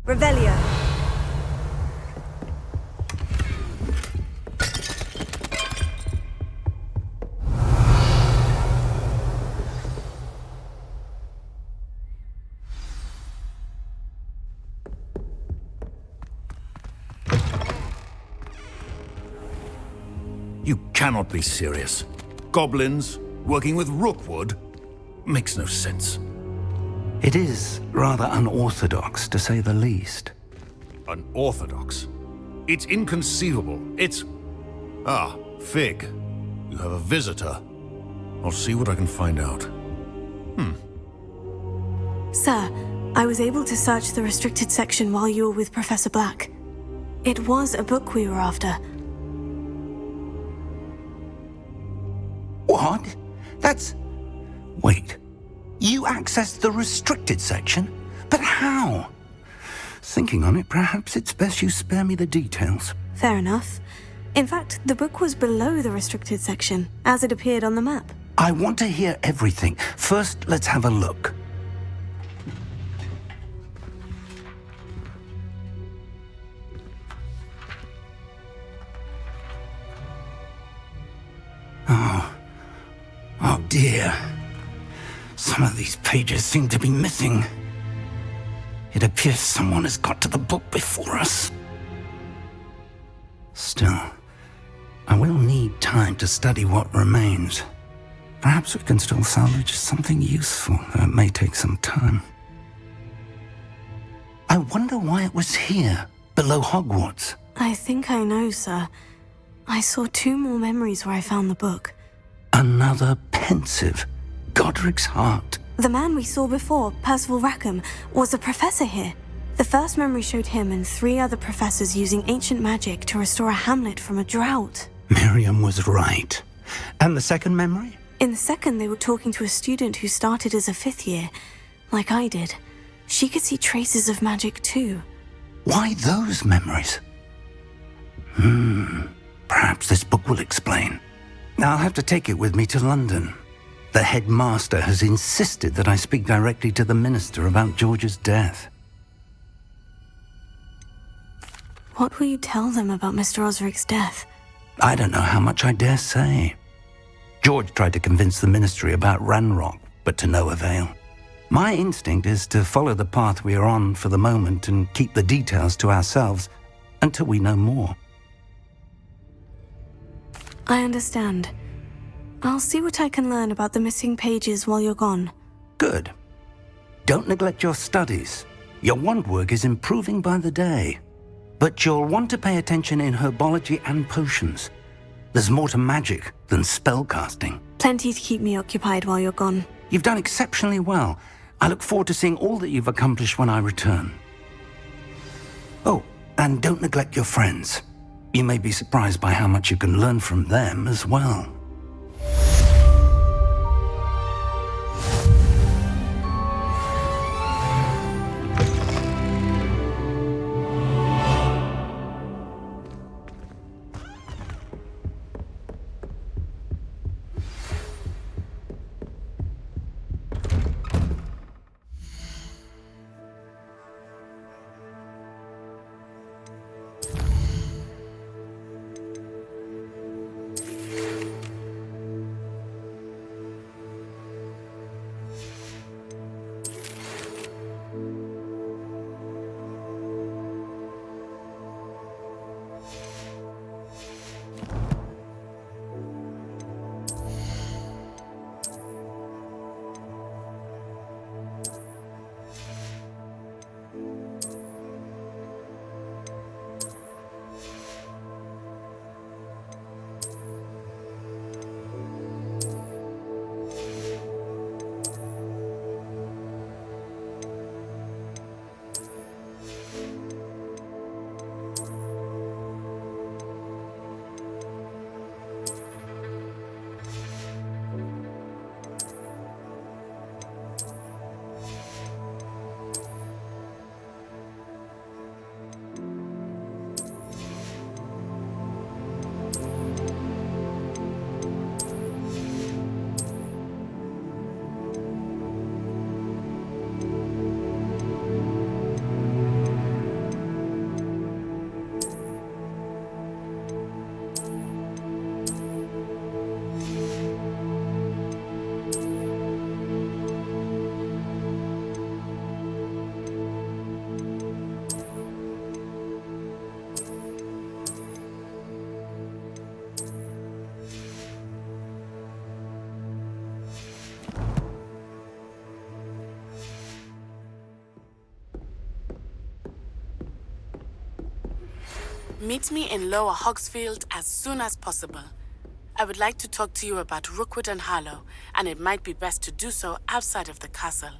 [SPEAKER 1] Revelio.
[SPEAKER 17] You cannot be serious. Goblins working with Rookwood? Makes no sense.
[SPEAKER 2] It is rather unorthodox, to say the least.
[SPEAKER 17] Unorthodox? It's inconceivable. It's... Ah, Fig. You have a visitor. I'll see what I can find out.
[SPEAKER 1] Sir, I was able to search the restricted section while you were with Professor Black. It was a book we were after.
[SPEAKER 2] What? That's... Wait. You accessed the restricted section? But how? Thinking on it, perhaps it's best you spare me the details.
[SPEAKER 1] Fair enough. In fact, the book was below the restricted section, as it appeared on the map.
[SPEAKER 2] I want to hear everything. First, let's have a look. Oh dear. Some of these pages seem to be missing. It appears someone has got to the book before us. Still, I will need time to study what remains. Perhaps we can still salvage something useful, though it may take some time. I wonder why it was here, below Hogwarts.
[SPEAKER 1] I think I know, sir. I saw 2 more memories where I found the book.
[SPEAKER 2] Another pensive. Godric's heart.
[SPEAKER 1] The man we saw before, Percival Rackham, was a professor here. The first memory showed him and 3 other professors using ancient magic to restore a hamlet from a drought.
[SPEAKER 2] Miriam was right. And the second memory?
[SPEAKER 1] In the second, they were talking to a student who started as a 5th year, like I did. She could see traces of magic too.
[SPEAKER 2] Why those memories? Perhaps this book will explain. I'll have to take it with me to London. The headmaster has insisted that I speak directly to the minister about George's death.
[SPEAKER 1] What will you tell them about Mr. Osric's death?
[SPEAKER 2] I don't know how much I dare say. George tried to convince the ministry about Ranrock, but to no avail. My instinct is to follow the path we are on for the moment and keep the details to ourselves until we know more.
[SPEAKER 1] I understand. I'll see what I can learn about the missing pages while you're gone.
[SPEAKER 2] Good. Don't neglect your studies. Your wand work is improving by the day. But you'll want to pay attention in herbology and potions. There's more to magic than spellcasting.
[SPEAKER 1] Plenty to keep me occupied while you're gone.
[SPEAKER 2] You've done exceptionally well. I look forward to seeing all that you've accomplished when I return. Oh, and don't neglect your friends. You may be surprised by how much you can learn from them as well.
[SPEAKER 9] Meet me in Lower Hogsfield as soon as possible. I would like to talk to you about Rookwood and Harlow, and it might be best to do so outside of the castle.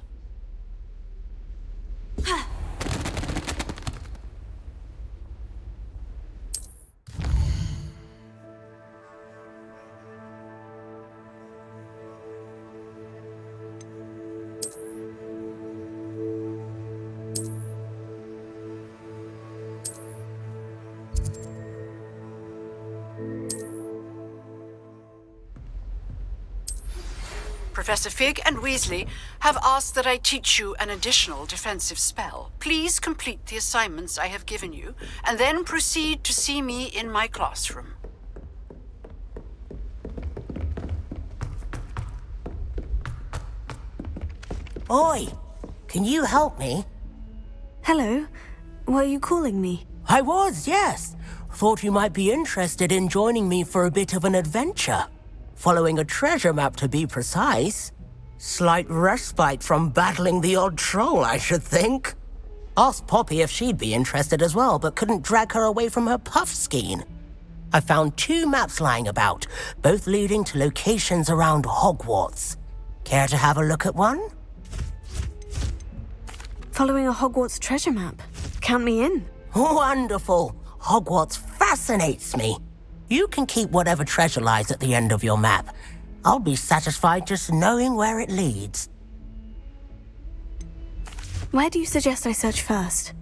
[SPEAKER 7] Professor Fig and Weasley have asked that I teach you an additional defensive spell. Please complete the assignments I have given you, and then proceed to see me in my classroom.
[SPEAKER 19] Oi! Can you help me?
[SPEAKER 1] Hello? Were you calling me?
[SPEAKER 19] I was, yes. Thought you might be interested in joining me for a bit of an adventure. Following a treasure map, to be precise. Slight respite from battling the odd troll, I should think. Asked Poppy if she'd be interested as well, but couldn't drag her away from her puff skein. I found 2 maps lying about, both leading to locations around Hogwarts. Care to have a look at one?
[SPEAKER 1] Following a Hogwarts treasure map. Count me in.
[SPEAKER 19] Wonderful. Hogwarts fascinates me. You can keep whatever treasure lies at the end of your map. I'll be satisfied just knowing where it leads.
[SPEAKER 1] Where do you suggest I search first?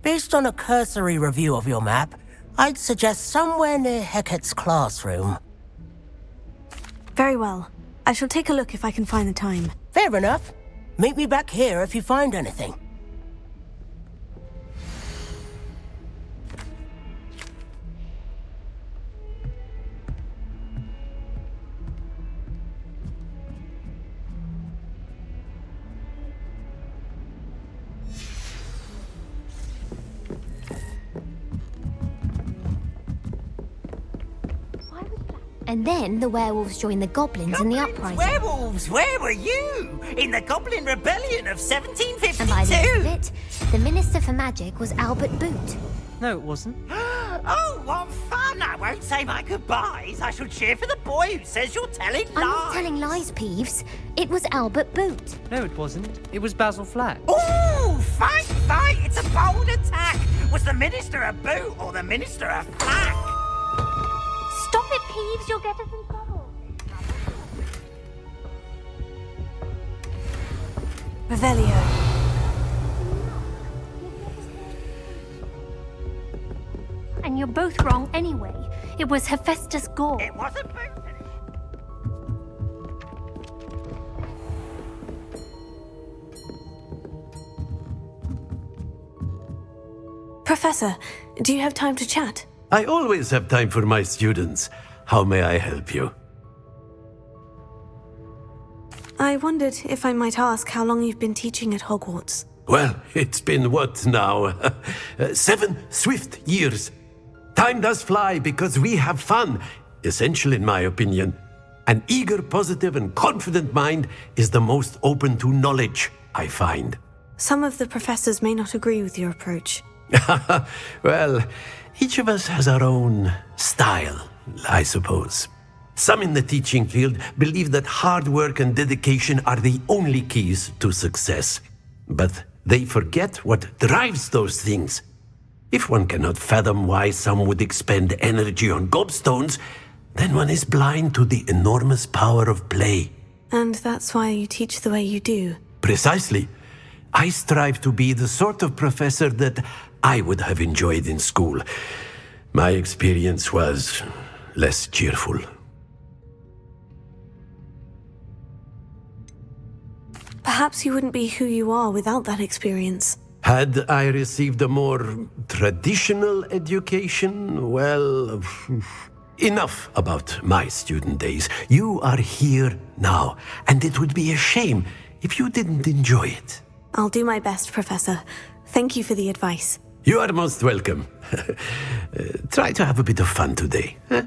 [SPEAKER 19] Based on a cursory review of your map, I'd suggest somewhere near Hecat's classroom.
[SPEAKER 1] Very well. I shall take a look if I can find the time.
[SPEAKER 19] Fair enough. Meet me back here if you find anything.
[SPEAKER 4] And then the werewolves joined the goblins in the uprising.
[SPEAKER 20] Werewolves, where were you? In the Goblin Rebellion of 1752?
[SPEAKER 4] And by the end of it, the Minister for Magic was Albert Boot.
[SPEAKER 6] No, it wasn't.
[SPEAKER 20] Oh, what fun! I won't say my goodbyes. I shall cheer for the boy who says you're telling lies.
[SPEAKER 4] I'm not telling lies, Peeves. It was Albert Boot.
[SPEAKER 6] No, it wasn't. It was Basil Flack.
[SPEAKER 20] Ooh, fight! It's a bold attack. Was the Minister a boot or the Minister a flack?
[SPEAKER 4] Stop it, Peeves. You'll get us in trouble.
[SPEAKER 1] Revelio.
[SPEAKER 4] And you're both wrong anyway. It was Hephaestus Gore.
[SPEAKER 20] It wasn't boot.
[SPEAKER 1] Professor, do you have time to chat?
[SPEAKER 16] I always have time for my students. How may I help you?
[SPEAKER 1] I wondered if I might ask how long you've been teaching at Hogwarts.
[SPEAKER 16] Well, it's been what now? 7 swift years. Time does fly because we have fun, essential in my opinion. An eager, positive, and confident mind is the most open to knowledge, I find.
[SPEAKER 1] Some of the professors may not agree with your approach.
[SPEAKER 16] Well, each of us has our own style, I suppose. Some in the teaching field believe that hard work and dedication are the only keys to success. But they forget what drives those things. If one cannot fathom why some would expend energy on gobstones, then one is blind to the enormous power of play.
[SPEAKER 1] And that's why you teach the way you do.
[SPEAKER 16] Precisely. I strive to be the sort of professor that I would have enjoyed in school. My experience was less cheerful.
[SPEAKER 1] Perhaps you wouldn't be who you are without that experience.
[SPEAKER 16] Had I received a more traditional education, well, enough about my student days. You are here now, and it would be a shame if you didn't enjoy it.
[SPEAKER 1] I'll do my best, Professor. Thank you for the advice.
[SPEAKER 16] You are most welcome. Try to have a bit of fun today. Huh?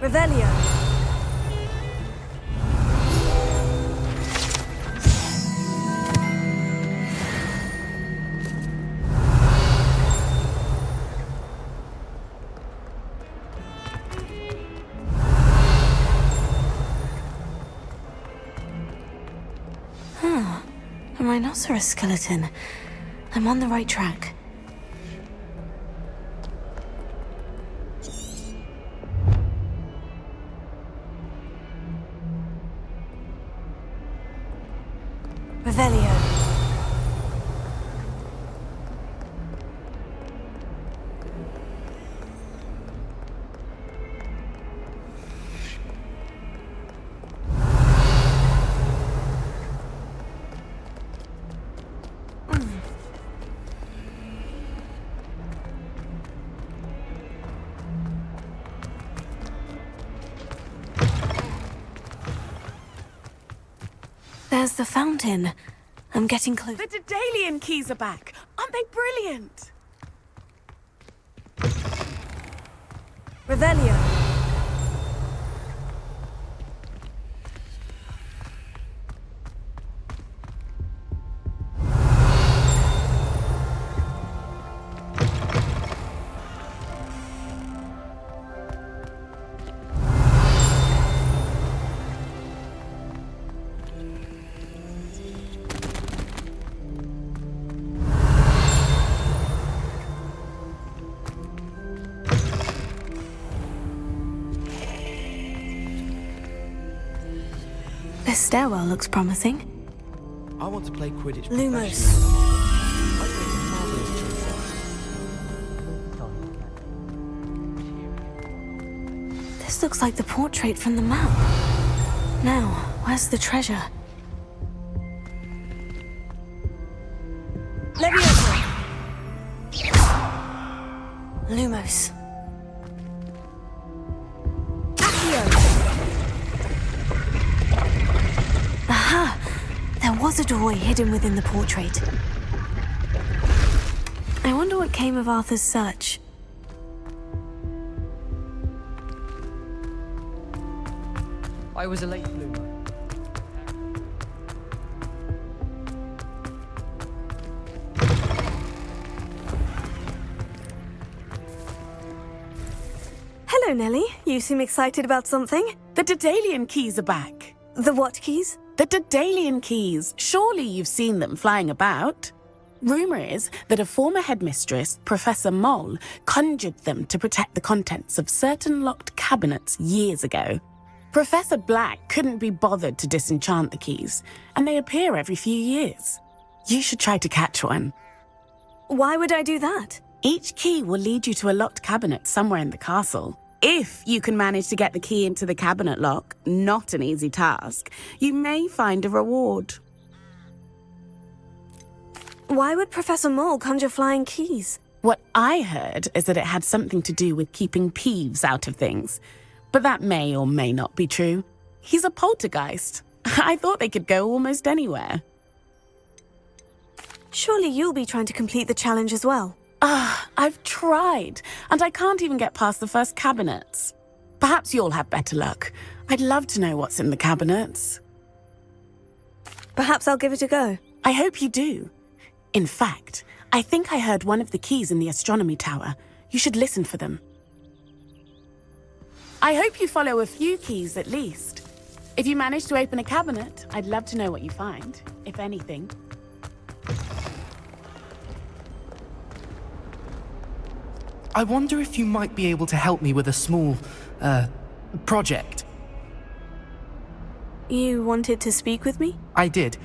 [SPEAKER 1] Revelio. A rhinoceros skeleton. I'm on the right track. Revelio. There's the fountain. I'm getting close.
[SPEAKER 9] The Daedalian keys are back. Aren't they brilliant?
[SPEAKER 1] Revelio. This stairwell looks promising.
[SPEAKER 21] I want to play Quidditch.
[SPEAKER 1] Lumos. This looks like the portrait from the map. Now, where's the treasure? Leviosa! Lumos. Aha! There was a doorway hidden within the portrait. I wonder what came of Arthur's search.
[SPEAKER 6] I was a late bloomer.
[SPEAKER 1] Hello, Nellie. You seem excited about something.
[SPEAKER 22] The Daedalian keys are back.
[SPEAKER 1] The what keys?
[SPEAKER 22] The Daedalian keys. Surely you've seen them flying about. Rumour is that a former headmistress, Professor Mole, conjured them to protect the contents of certain locked cabinets years ago. Professor Black couldn't be bothered to disenchant the keys, and they appear every few years. You should try to catch one.
[SPEAKER 1] Why would I do that?
[SPEAKER 22] Each key will lead you to a locked cabinet somewhere in the castle. If you can manage to get the key into the cabinet lock, not an easy task, you may find a reward.
[SPEAKER 1] Why would Professor Mole conjure flying keys?
[SPEAKER 22] What I heard is that it had something to do with keeping Peeves out of things. But that may or may not be true. He's a poltergeist. I thought they could go almost anywhere.
[SPEAKER 1] Surely you'll be trying to complete the challenge as well.
[SPEAKER 22] I've tried, and I can't even get past the first cabinets. Perhaps you'll have better luck. I'd love to know what's in the cabinets.
[SPEAKER 1] Perhaps I'll give it a go.
[SPEAKER 22] I hope you do. In fact, I think I heard one of the keys in the astronomy tower. You should listen for them. I hope you follow a few keys at least. If you manage to open a cabinet, I'd love to know what you find, if anything.
[SPEAKER 23] I wonder if you might be able to help me with a small, project.
[SPEAKER 1] You wanted to speak with me?
[SPEAKER 23] I did.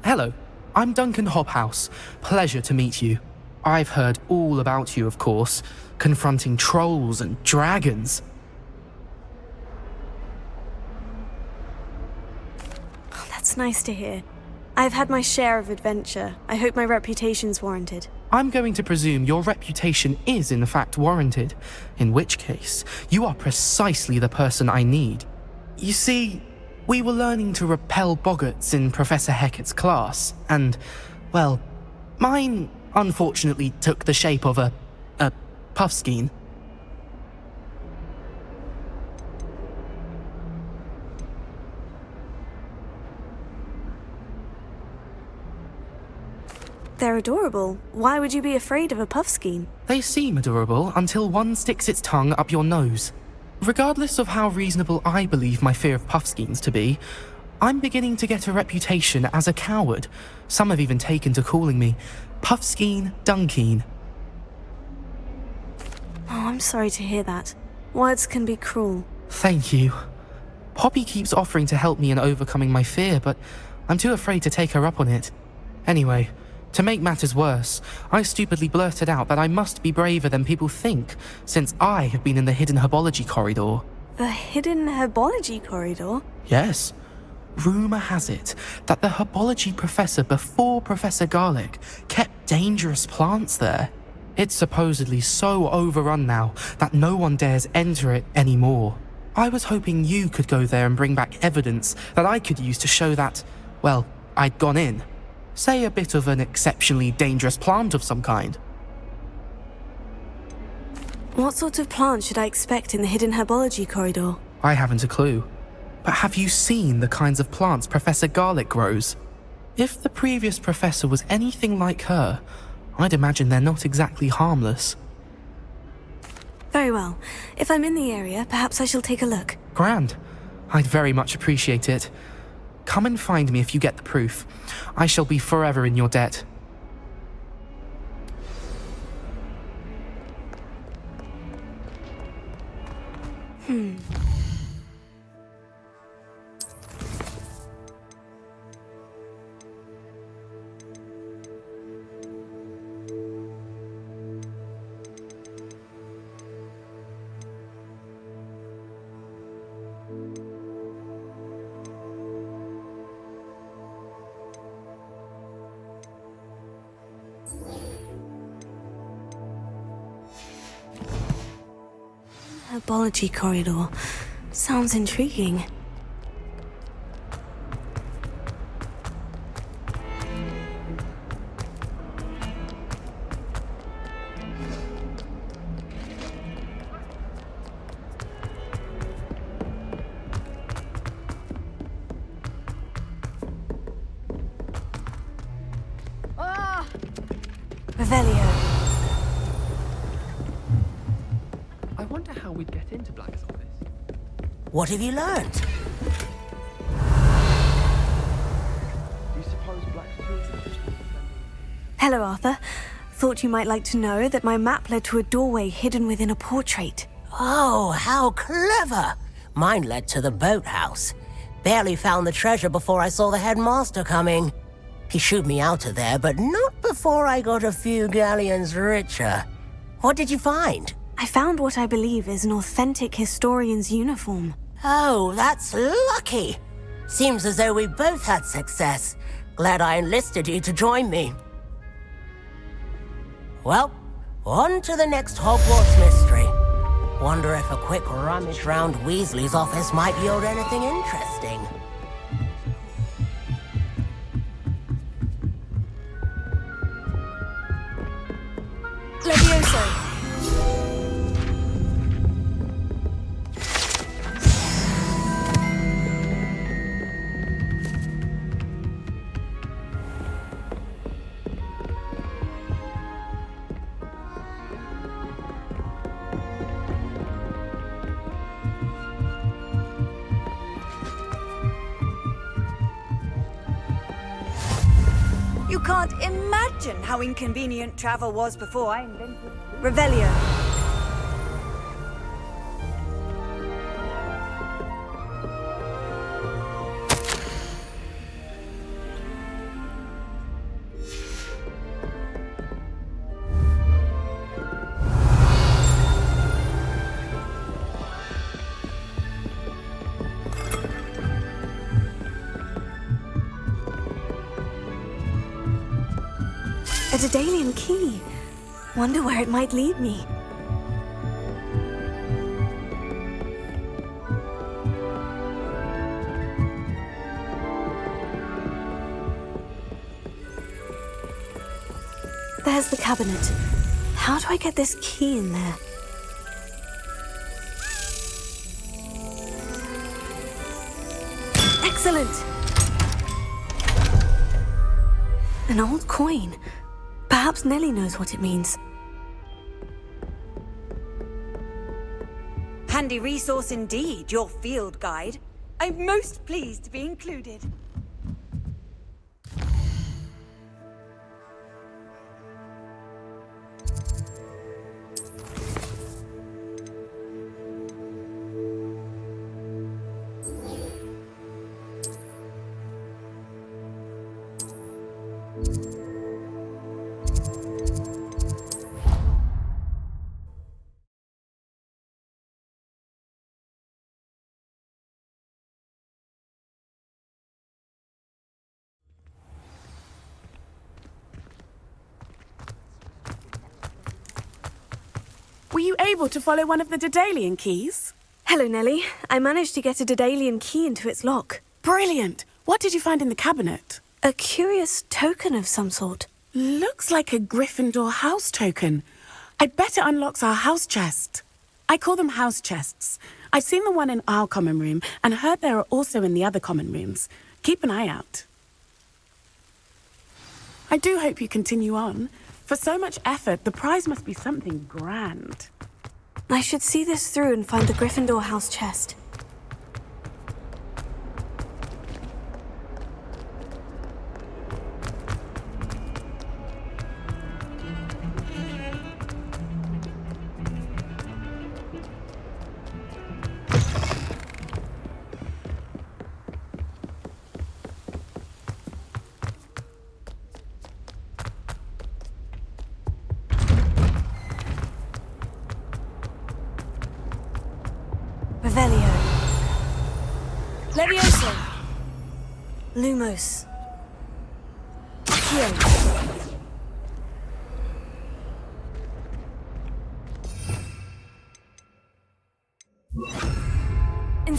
[SPEAKER 23] Hello, I'm Duncan Hobhouse. Pleasure to meet you. I've heard all about you, of course, confronting trolls and dragons.
[SPEAKER 1] Oh, that's nice to hear. I've had my share of adventure. I hope my reputation's warranted.
[SPEAKER 23] I'm going to presume your reputation is in fact warranted, in which case, you are precisely the person I need. You see, we were learning to repel boggarts in Professor Hecat's class, and, well, mine unfortunately took the shape of a puffskein.
[SPEAKER 1] They're adorable. Why would you be afraid of a puffskein?
[SPEAKER 23] They seem adorable until one sticks its tongue up your nose. Regardless of how reasonable I believe my fear of puffskeins to be, I'm beginning to get a reputation as a coward. Some have even taken to calling me Puffskein Dunkeen.
[SPEAKER 1] Oh, I'm sorry to hear that. Words can be cruel.
[SPEAKER 23] Thank you. Poppy keeps offering to help me in overcoming my fear, but I'm too afraid to take her up on it. Anyway, to make matters worse, I stupidly blurted out that I must be braver than people think, since I have been in the hidden herbology corridor.
[SPEAKER 1] The hidden herbology corridor?
[SPEAKER 23] Yes. Rumour has it that the herbology professor before Professor Garlic kept dangerous plants there. It's supposedly so overrun now that no one dares enter it anymore. I was hoping you could go there and bring back evidence that I could use to show that, well, I'd gone in. Say a bit of an exceptionally dangerous plant of some kind.
[SPEAKER 1] What sort of plant should I expect in the hidden herbology corridor?
[SPEAKER 23] I haven't a clue. But have you seen the kinds of plants Professor Garlic grows? If the previous professor was anything like her, I'd imagine they're not exactly harmless.
[SPEAKER 1] Very well. If I'm in the area, perhaps I shall take a look.
[SPEAKER 23] Grand. I'd very much appreciate it. Come and find me if you get the proof. I shall be forever in your debt.
[SPEAKER 1] Herbology corridor. Sounds intriguing. Revelio.
[SPEAKER 6] I wonder how we'd get into Black's office.
[SPEAKER 19] What have you learned?
[SPEAKER 6] Do you suppose Black's too?
[SPEAKER 1] Hello, Arthur. Thought you might like to know that my map led to a doorway hidden within a portrait.
[SPEAKER 19] Oh, how clever! Mine led to the boathouse. Barely found the treasure before I saw the headmaster coming. He shooed me out of there, but not before I got a few galleons richer. What did you find?
[SPEAKER 1] I found what I believe is an authentic historian's uniform.
[SPEAKER 19] Oh, that's lucky. Seems as though we both had success. Glad I enlisted you to join me. Well, on to the next Hogwarts mystery. Wonder if a quick rummage round Weasley's office might yield anything interesting.
[SPEAKER 1] Levioso!
[SPEAKER 3] You can't imagine how inconvenient travel was before I invented Revelio.
[SPEAKER 1] A Daedalian key. Wonder where it might lead me. There's the cabinet. How do I get this key in there? Excellent! An old coin. Perhaps Nellie knows what it means.
[SPEAKER 3] Handy resource indeed, your field guide. I'm most pleased to be included.
[SPEAKER 22] Were you able to follow one of the Daedalian keys?
[SPEAKER 1] Hello, Nellie. I managed to get a Daedalian key into its lock.
[SPEAKER 22] Brilliant! What did you find in the cabinet?
[SPEAKER 1] A curious token of some sort.
[SPEAKER 22] Looks like a Gryffindor house token. I'd bet it unlocks our house chest. I call them house chests. I've seen the one in our common room and heard there are also in the other common rooms. Keep an eye out. I do hope you continue on. For so much effort, the prize must be something grand.
[SPEAKER 1] I should see this through and find the Gryffindor house chest. Revelio. Levioso. Lumos. Accio.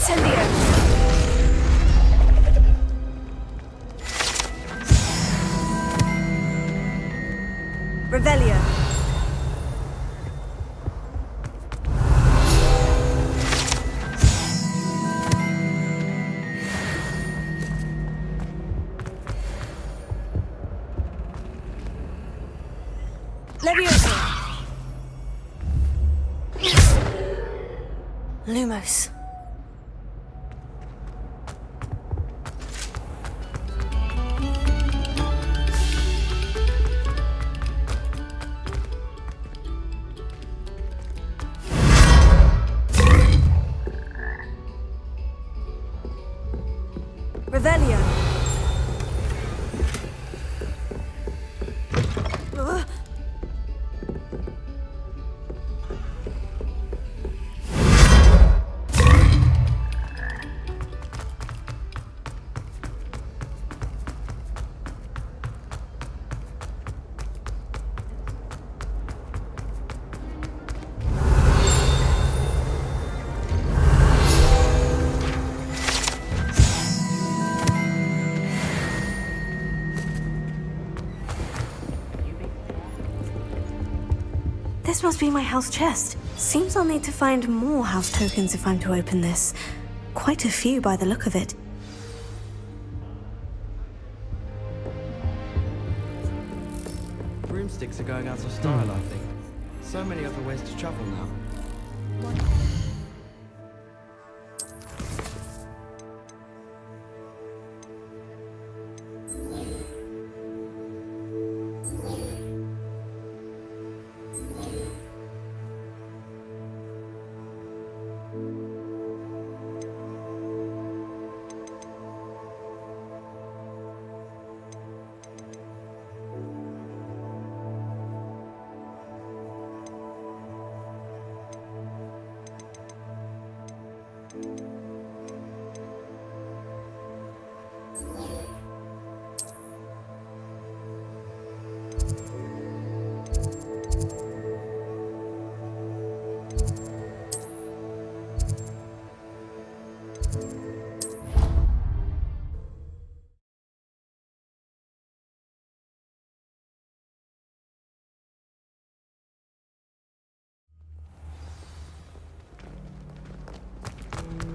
[SPEAKER 3] Incendio! Revelio. Leviosa.
[SPEAKER 1] Lumos.
[SPEAKER 3] Revelio.
[SPEAKER 1] This must be my house chest. Seems I'll need to find more house tokens if I'm to open this. Quite a few by the look of it.
[SPEAKER 6] Broomsticks are going out of style, I think. So many other ways to travel now.